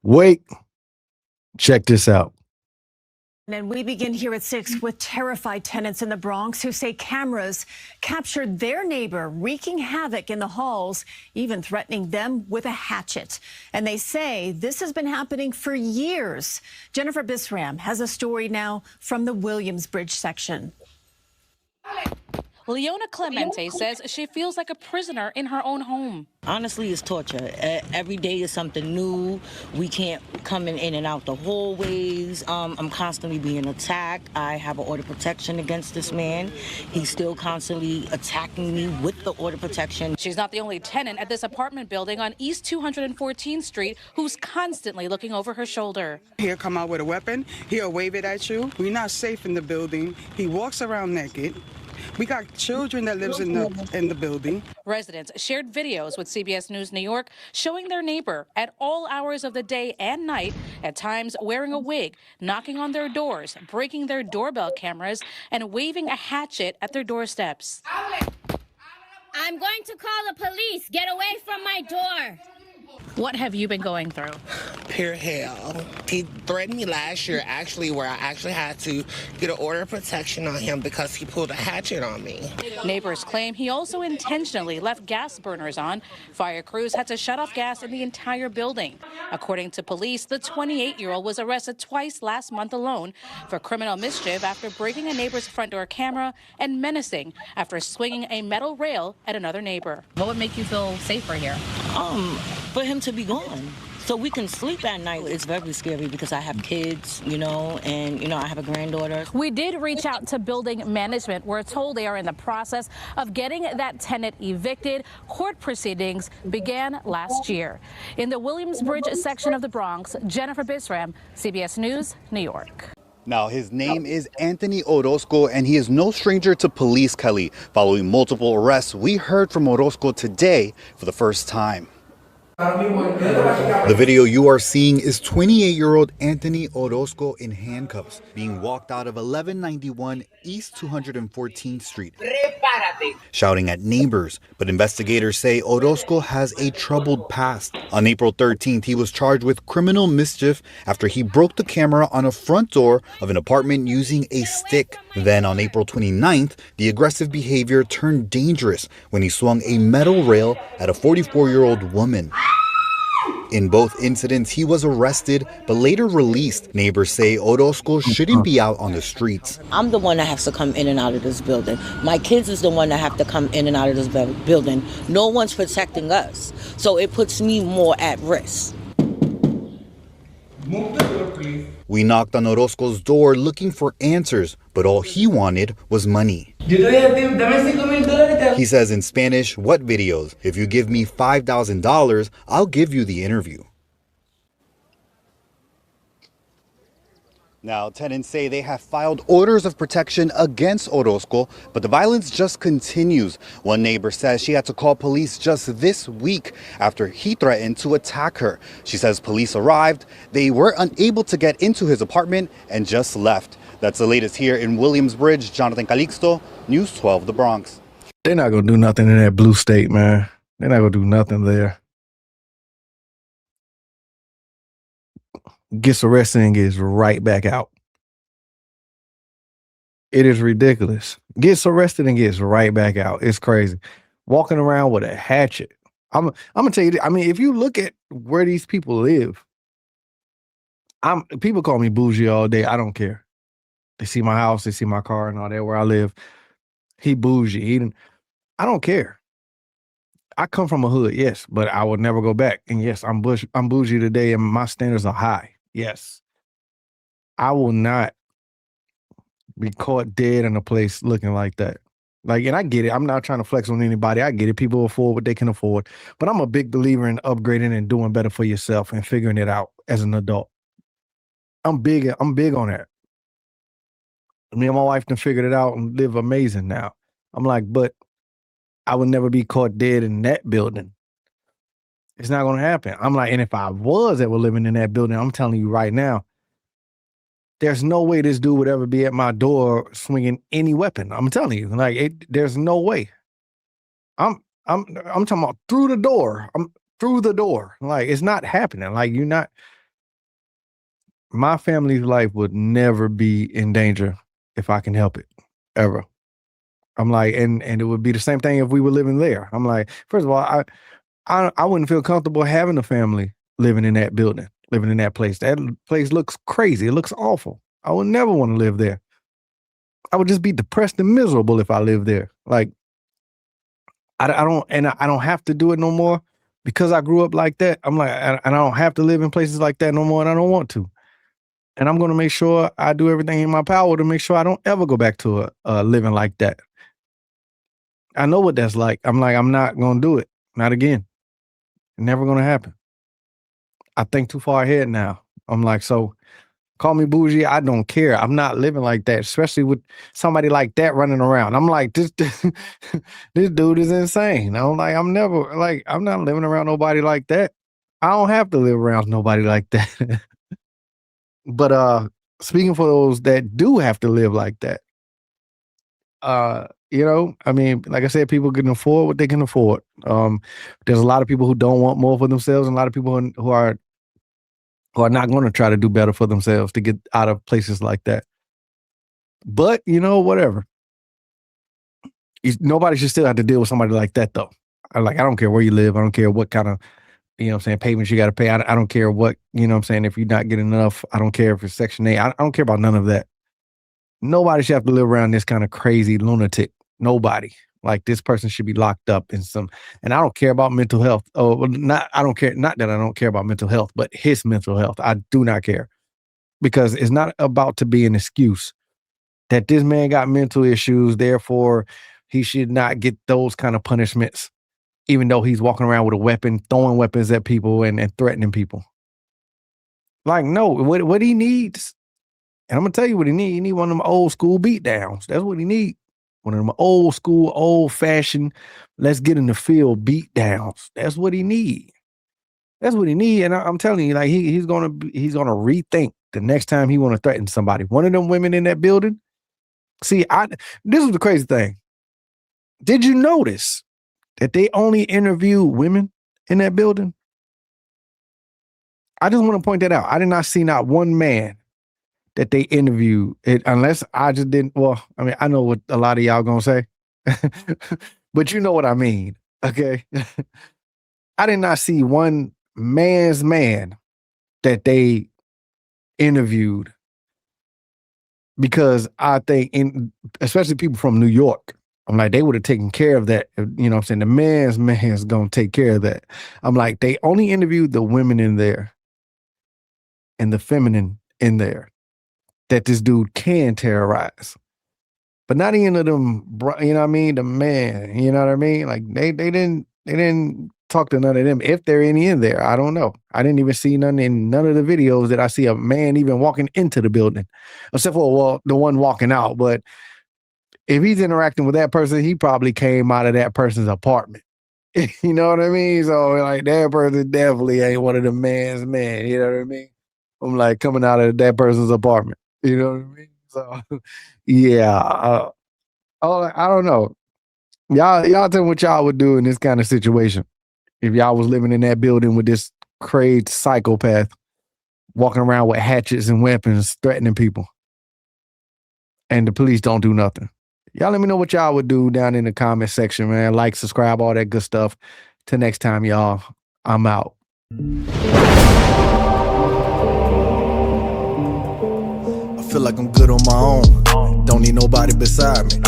Wait, check this out. And we begin here at 6 with terrified tenants in the Bronx who say cameras captured their neighbor wreaking havoc in the halls, even threatening them with a hatchet. And they say this has been happening for years. Jennifer Bisram has a story now from the Williamsbridge section. Leona Clemente says she feels like a prisoner in her own home. Honestly, it's torture. Every day is something new. We can't come in and out the hallways. I'm constantly being attacked. I have an order of protection against this man. He's still constantly attacking me with the order of protection. She's not the only tenant at this apartment building on East 214th Street who's constantly looking over her shoulder. He'll come out with a weapon. He'll wave it at you. We're not safe in the building. He walks around naked. We got children that lives in the building. Residents shared videos with CBS News New York showing their neighbor at all hours of the day and night, at times wearing a wig, knocking on their doors, breaking their doorbell cameras, and waving a hatchet at their doorsteps. I'm going to call the police. Get away from my door. What have you been going through? Pure hell. He threatened me last year, where I actually had to get an order of protection on him because he pulled a hatchet on me. Neighbors claim he also intentionally left gas burners on. Fire crews had to shut off gas in the entire building. According to police, the 28-year-old was arrested twice last month alone for criminal mischief after breaking a neighbor's front door camera and menacing after swinging a metal rail at another neighbor. What would make you feel safer here? For him to be gone, so we can sleep at night. It's very scary because I have kids, and I have a granddaughter. We did reach out to building management. We're told they are in the process of getting that tenant evicted. Court proceedings began last year. In the Williamsbridge section of the Bronx, Jennifer Bisram, CBS News, New York. Now, his name is Anthony Orozco, and he is no stranger to police, Kelly. Following multiple arrests, we heard from Orozco today for the first time. The video you are seeing is 28-year-old Anthony Orozco in handcuffs, being walked out of 1191 East 214th Street, shouting at neighbors. But investigators say Orozco has a troubled past. On April 13th, he was charged with criminal mischief after he broke the camera on a front door of an apartment using a stick. Then on April 29th, the aggressive behavior turned dangerous when he swung a metal rail at a 44-year-old woman. In both incidents, he was arrested but later released. Neighbors say Orozco shouldn't be out on the streets. I'm the one that has to come in and out of this building. My kids is the one that have to come in and out of this building. No one's protecting us, so it puts me more at risk. We knocked on Orozco's door looking for answers, but all he wanted was money. He says in Spanish, "What videos? If you give me $5,000, I'll give you the interview." Now, tenants say they have filed orders of protection against Orozco, but the violence just continues. One neighbor says she had to call police just this week after he threatened to attack her. She says police arrived, they were unable to get into his apartment and just left. That's the latest here in Williamsbridge. Jonathan Calixto, News 12, The Bronx. They're not going to do nothing in that blue state, man. They're not going to do nothing there. Gets arrested and gets right back out. It is ridiculous. Gets arrested and gets right back out. It's crazy. Walking around with a hatchet. I'm gonna tell you, if you look at where these people live, people call me bougie all day. I don't care. They see my house, they see my car and all that, where I live. He bougie. I don't care. I come from a hood, yes, but I would never go back. And yes, I'm bougie today and my standards are high. Yes. I will not be caught dead in a place looking like that. And I get it. I'm not trying to flex on anybody. I get it. People afford what they can afford. But I'm a big believer in upgrading and doing better for yourself and figuring it out as an adult. I'm big on that. Me and my wife done figured it out and live amazing now. I'm like, but I would never be caught dead in that building. It's not going to happen. I'm like, and if I was ever living in that building, I'm telling you right now, there's no way this dude would ever be at my door swinging any weapon. I'm telling you, there's no way. I'm talking about through the door. I'm through the door. It's not happening. You're not. my family's life would never be in danger if I can help it, ever. I'm like, and it would be the same thing if we were living there. I'm like, first of all, I wouldn't feel comfortable having a family living in that building, living in that place. That place looks crazy. It looks awful. I would never want to live there. I would just be depressed and miserable if I lived there. Like, I don't have to do it no more because I grew up like that. I'm like, and I don't have to live in places like that no more, and I don't want to. And I'm going to make sure I do everything in my power to make sure I don't ever go back to a living like that. I know what that's like. I'm like, I'm not going to do it. Not again. Never going to happen. I think too far ahead now. I'm like, so call me bougie. I don't care. I'm not living like that, especially with somebody like that running around. I'm like, this dude is insane. I'm like, I'm not living around nobody like that. I don't have to live around nobody like that. But speaking for those that do have to live like that, I mean, like I said, people can afford what they can afford. There's a lot of people who don't want more for themselves, and a lot of people who are not going to try to do better for themselves to get out of places like that. But whatever. Nobody should still have to deal with somebody like that, though. I don't care where you live. I don't care what kind of payments you got to pay. I don't care what if you're not getting enough. I don't care if it's Section 8. I don't care about none of that. Nobody should have to live around this kind of crazy lunatic. Nobody. Like, this person should be locked up in some, and I don't care about mental health. Oh, well, I don't care. Not that I don't care about mental health, but his mental health. I do not care, because it's not about to be an excuse that this man got mental issues. Therefore, he should not get those kind of punishments, even though he's walking around with a weapon, throwing weapons at people and threatening people. Like, no, what he needs, and I'm gonna tell you what he needs. He need one of them old school beat downs. That's what he need. One of them old school, old fashioned, let's get in the field beat downs. That's what he need. That's what he need. And I'm telling you, like, he's gonna rethink the next time he want to threaten somebody. One of them women in that building. See, this is the crazy thing. Did you notice that they only interview women in that building? I just want to point that out. I did not see not one man that they interviewed, unless I just didn't. Well, I mean, I know what a lot of y'all gonna say, but you know what I mean, okay? I did not see one man's man that they interviewed, because I think, especially people from New York, I'm like, they would have taken care of that. You know what I'm saying? The man's gonna take care of that. I'm like, they only interviewed the women in there and the feminine in there that this dude can terrorize. But not any of them, you know what I mean? The man, you know what I mean? Like, they didn't talk to none of them. If there are any in there, I don't know. I didn't even see none in none of the videos that I see a man even walking into the building, except for, well, the one walking out. But if he's interacting with that person, he probably came out of that person's apartment. You know what I mean? So, like, that person definitely ain't one of the man's men. You know what I mean? I'm like, coming out of that person's apartment. You know what I mean? So, yeah. I don't know. Y'all tell me what y'all would do in this kind of situation if y'all was living in that building with this crazy psychopath walking around with hatchets and weapons threatening people, and the police don't do nothing. Y'all let me know what y'all would do down in the comment section, man. Like, subscribe, all that good stuff. Till next time, y'all, I'm out. I feel like I'm good on my own. Don't need nobody beside me.